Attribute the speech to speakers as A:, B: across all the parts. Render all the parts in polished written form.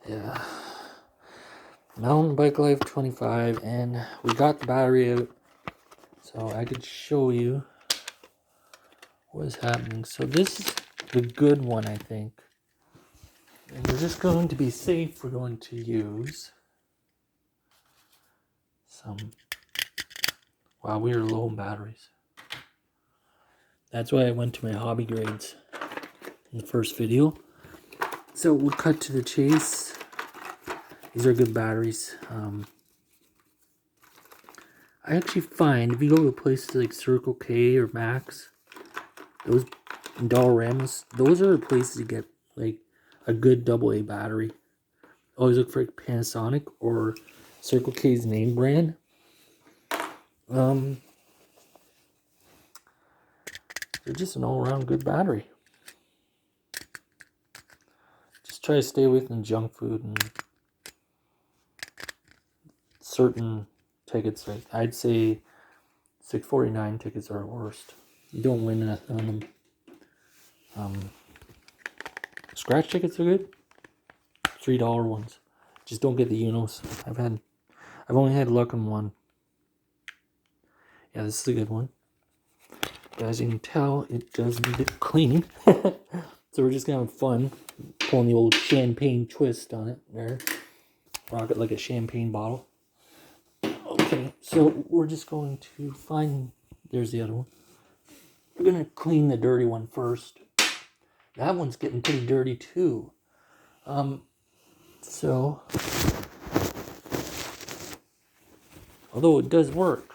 A: Yeah. Mountain Bike Life 25, and we got the battery out so I could show you what's happening. So this is the good one, I think. And we're just going to be safe. We're going to use some... Wow, we are low on batteries. That's why I went to my hobby grades in the first video. So we'll cut to the chase. These are good batteries. I actually find if you go to places like Circle K or Max, those Dollarama's, those are the places to get like a good AA battery. Always look for like Panasonic or Circle K's name brand. They're just an all-around good battery. Just try to stay away from junk food and certain tickets. Like I'd say 649 tickets are worst. You don't win nothing on them. Scratch tickets are good. $3 ones. Just don't get the Unos. I've only had luck on one. Yeah, this is a good one. As you can tell, it does need it clean. So we're just gonna have fun pulling the old champagne twist on it there. Rock it like a champagne bottle. Okay, so we're just going to find... There's the other one. We're gonna clean the dirty one first. That one's getting pretty dirty too. So although it does work,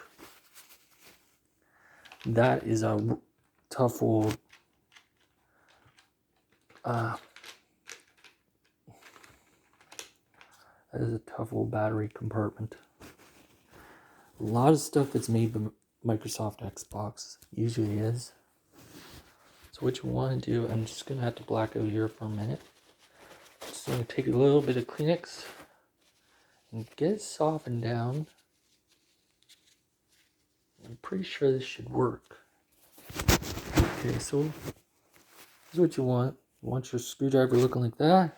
A: that is a tough old that is a tough old battery compartment. A lot of stuff that's made by Microsoft Xbox usually is. So what you want to do, I'm just gonna have to black out here for a minute. Just gonna take a little bit of Kleenex and get it softened down. I'm pretty sure this should work. Okay, so this is what you want. You want your screwdriver looking like that.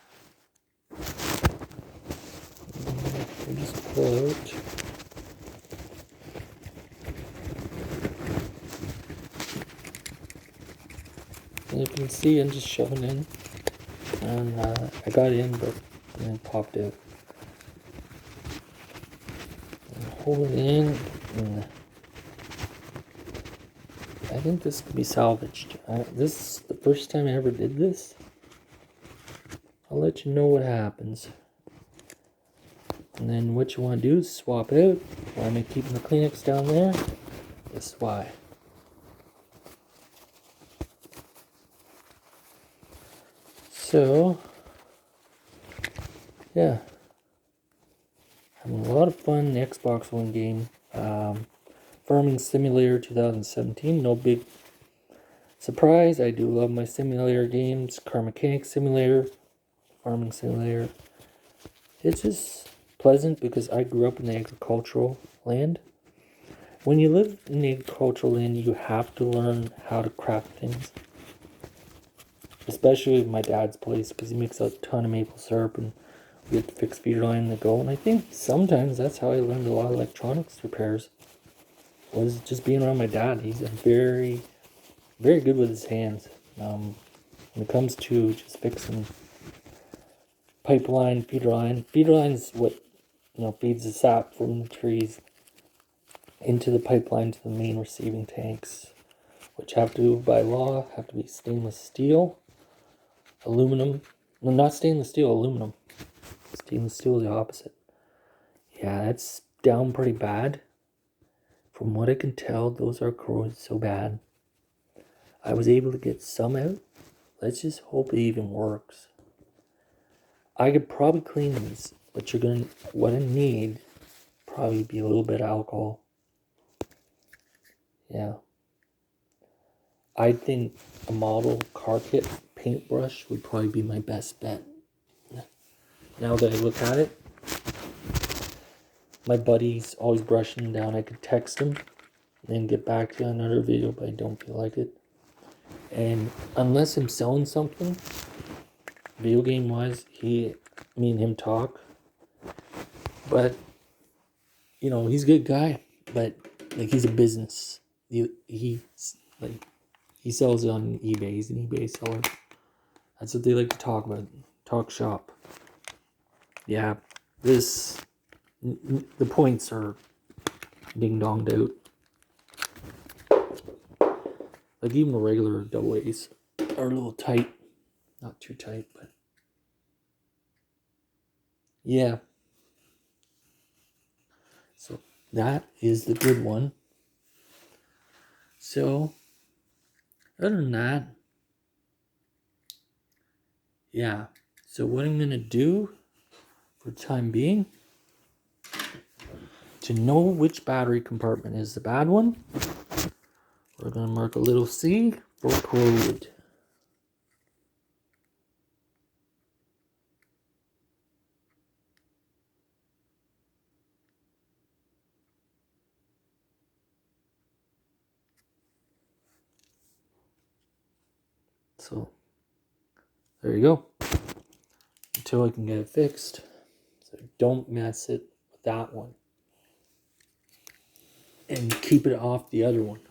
A: And just pull out. And you can see I'm just shoving in. And I got in, but then it popped out. And hold it in. And I think this could be salvaged. This is the first time I ever did this. I'll let you know what happens. And then what you want to do is swap out. Why am I keeping the Kleenex down there? This is why. So, yeah. Having a lot of fun in the Xbox One game. Farming Simulator 2017. No big surprise. I do love my simulator games. Car Mechanic Simulator. Farming Simulator. It's just pleasant because I grew up in the agricultural land. When you live in the agricultural land, you have to learn how to craft things. Especially with my dad's place, because he makes a ton of maple syrup and we have to fix feeder line to go. And I think sometimes that's how I learned a lot of electronics repairs. Was just being around my dad. He's a very, very good with his hands. When it comes to just fixing pipeline, feeder line. Feeder line is what feeds the sap from the trees into the pipeline to the main receiving tanks, which have to, by law, have to be stainless steel, aluminum. No, not stainless steel, aluminum. Stainless steel is the opposite. Yeah, that's down pretty bad. From what I can tell, those are corroded so bad. I was able to get some out. Let's just hope it even works. I could probably clean these, but what I need probably be a little bit of alcohol. Yeah. I think a model car kit paintbrush would probably be my best bet. Now that I look at it, my buddy's always brushing them down. I could text him and then get back to another video, but I don't feel like it. And unless I'm selling something, video game wise, he me and him talk. But you know, he's a good guy. But like, he's a business. Like, he sells on eBay. He's an eBay seller. That's what they like to talk about. Talk shop. Yeah, the points are ding donged out. Like, even the regular double A's are a little tight. Not too tight, but yeah. So that is the good one. So other than that, yeah. So what I'm gonna do for the time being, to know which battery compartment is the bad one, we're gonna mark a little C for code. So there you go. Until I can get it fixed. So don't mess it with that one. And keep it off the other one.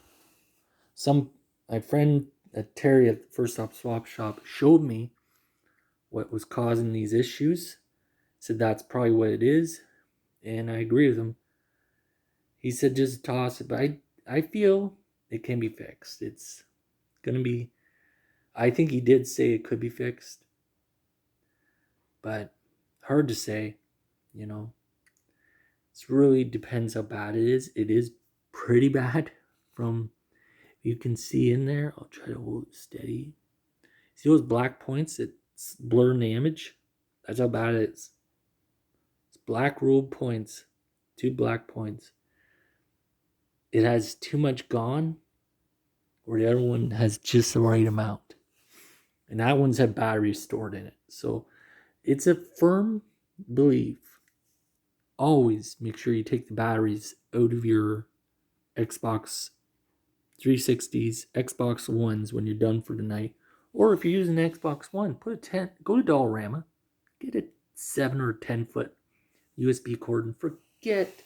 A: My friend Terry at the First Stop Swap Shop showed me what was causing these issues. Said that's probably what it is, and I agree with him. He said just toss it, but I feel it can be fixed. It's gonna be. I think he did say it could be fixed, but hard to say. You know, it really depends how bad it is. It is pretty bad. From you can see in there. I'll try to hold it steady. See those black points? It's blurring the image. That's how bad it is. It's black ruled points. 2 black points. It has too much gone, or the other one has just the right amount. And that one's had batteries stored in it. So it's a firm belief. Always make sure you take the batteries out of your Xbox 360s, Xbox Ones when you're done for the night. Or if you're using Xbox One, put a 10, go to Dollarama, get a 7 or 10 foot USB cord and forget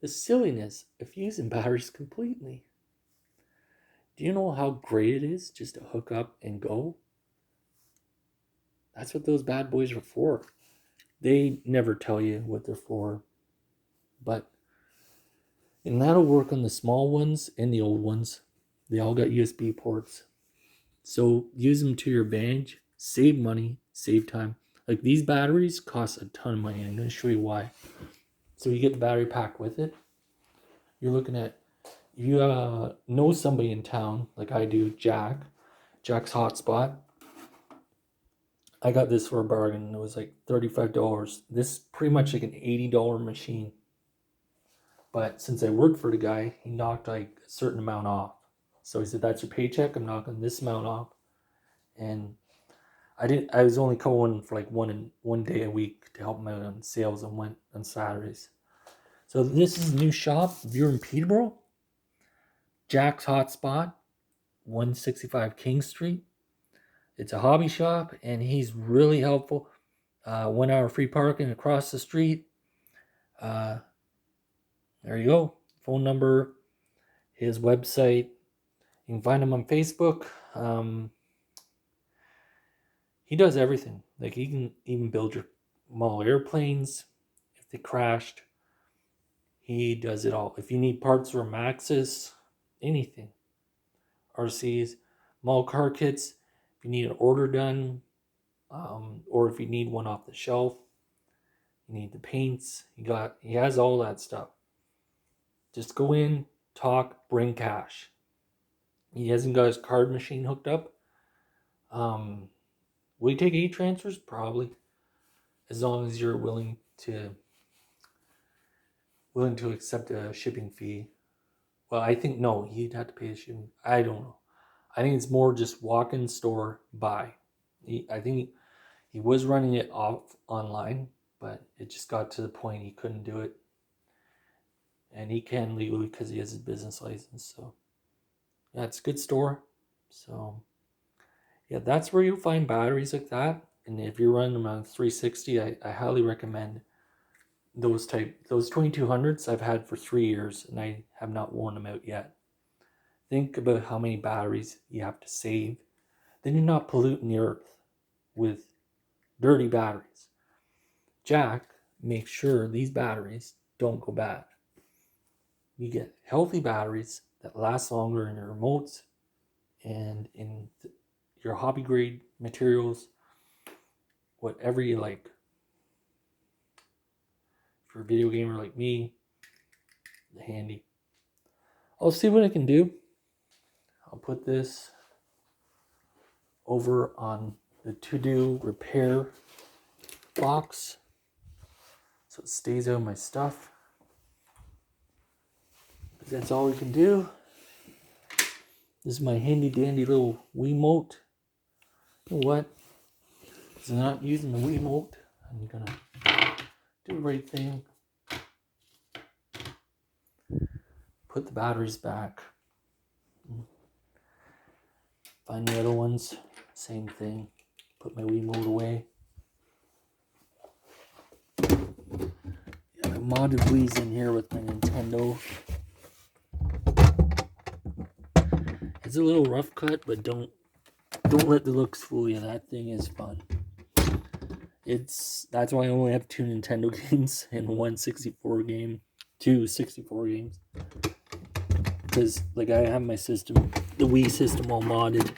A: the silliness of using batteries completely. Do you know how great it is just to hook up and go? That's what those bad boys are for. They never tell you what they're for, but and that'll work on the small ones and the old ones. They all got USB ports. So use them to your advantage. Save money, save time. Like, these batteries cost a ton of money. I'm going to show you why. So you get the battery pack with it. You're looking at, you know somebody in town, like I do, Jack's Hotspot. I got this for a bargain. It was like $35. This is pretty much like an $80 machine. But since I worked for the guy, he knocked like a certain amount off. So he said, that's your paycheck. I'm knocking this amount off. And I was only going for like one day a week to help him out on sales, and went on Saturdays. So this is a new shop. If you're in Peterborough, Jack's Hotspot, 165 King Street. It's a hobby shop, and he's really helpful. 1 hour free parking across the street. There you go. Phone number, his website. You can find him on Facebook. He does everything. Like, he can even build your model airplanes if they crashed. He does it all. If you need parts for Maxis, anything. RCs, model car kits. If you need an order done, or if you need one off the shelf, you need the paints. He has all that stuff. Just go in, talk, bring cash. He hasn't got his card machine hooked up. Will you take e-transfers? Probably, as long as you're willing to accept a shipping fee. Well, I think no, he'd have to pay a shipping. I don't know. I think it's more just walk in store, buy. I think he was running it off online, but it just got to the point he couldn't do it. And he can legally because he has his business license. So yeah, it's a good store. So yeah, that's where you'll find batteries like that. And if you're running them on 360, I highly recommend those 2200s I've had for 3 years and I have not worn them out yet. Think about how many batteries you have to save. Then you're not polluting the earth with dirty batteries. Jack makes sure these batteries don't go bad. You get healthy batteries that last longer in your remotes and in your hobby grade materials, whatever you like. If you're a video gamer like me, handy. I'll see what I can do. I'll put this over on the to-do repair box so it stays out of my stuff. But that's all we can do. This is my handy dandy little Wiimote. You know what? Because I'm not using the Wiimote, I'm gonna do the right thing. Put the batteries back. Find the other ones. Same thing. Put my Wiimote away. Yeah, my modded Wii's in here with my Nintendo. It's a little rough cut, but don't let the looks fool you. That thing is fun. That's why I only have 2 Nintendo games and 1 64 game. 2 64 games. Because like I have my system, the Wii system all modded.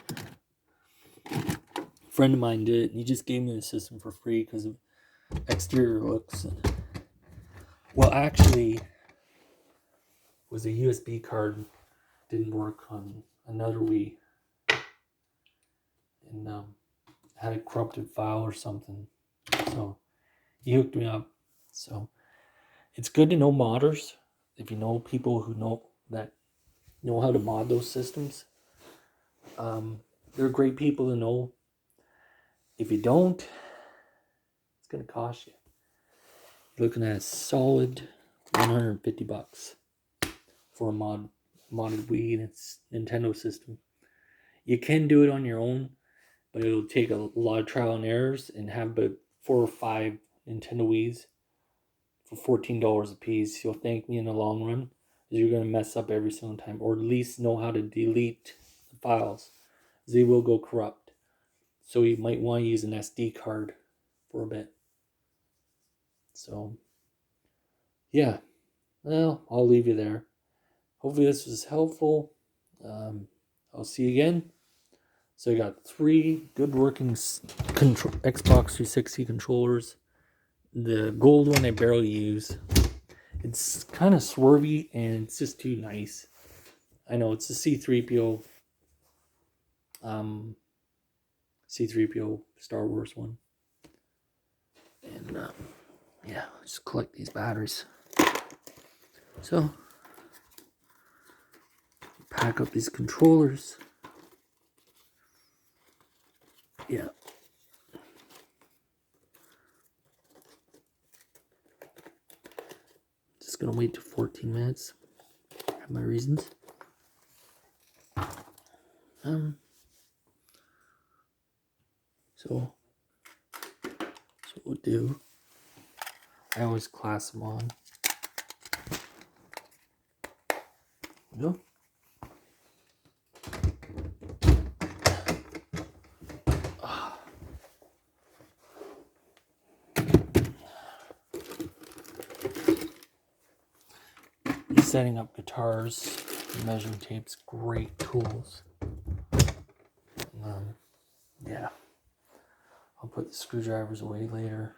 A: A friend of mine did it, and he just gave me the system for free because of exterior looks. Well, actually, it was a USB card didn't work on another Wii, and had a corrupted file or something. So he hooked me up. So it's good to know modders. If you know people who know how to mod those systems, they're great people to know. If you don't, it's gonna cost you. You're looking at a solid $150 for a modded Wii and its Nintendo system. You can do it on your own, but it'll take a lot of trial and errors, and have about 4 or 5 Nintendo Wiis for $14 a piece. You'll thank me in the long run, because you're gonna mess up every single time, or at least know how to delete the files. They will go corrupt, so you might want to use an SD card for a bit. So, yeah. Well, I'll leave you there. Hopefully this was helpful. I'll see you again. So I got 3 good working Xbox 360 controllers. The gold one I barely use. It's kind of swervy and it's just too nice. I know it's a C-3PO. C-3PO Star Wars one. And yeah, just collect these batteries. So pack up these controllers. Yeah. Just gonna wait till 14 minutes. I have my reasons. So what we'll do, I always class them on. Go. Setting up guitars, measuring tapes, great tools. Yeah, I'll put the screwdrivers away later.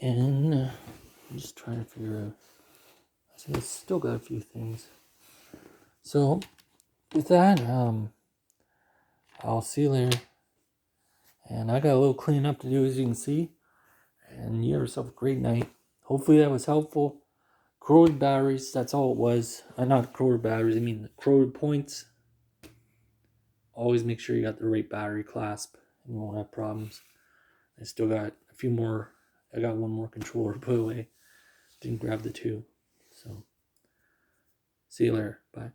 A: And I'm just trying to figure out. I think I still got a few things. So with that, I'll see you later. And I got a little cleaning up to do, as you can see. And you have yourself a great night. Hopefully that was helpful. Corroded batteries, that's all it was. Not corroded batteries, I mean corroded points. Always make sure you got the right battery clasp and you won't have problems. I still got a few more. I got 1 more controller to put away. Didn't grab the 2. So, see you later. Bye.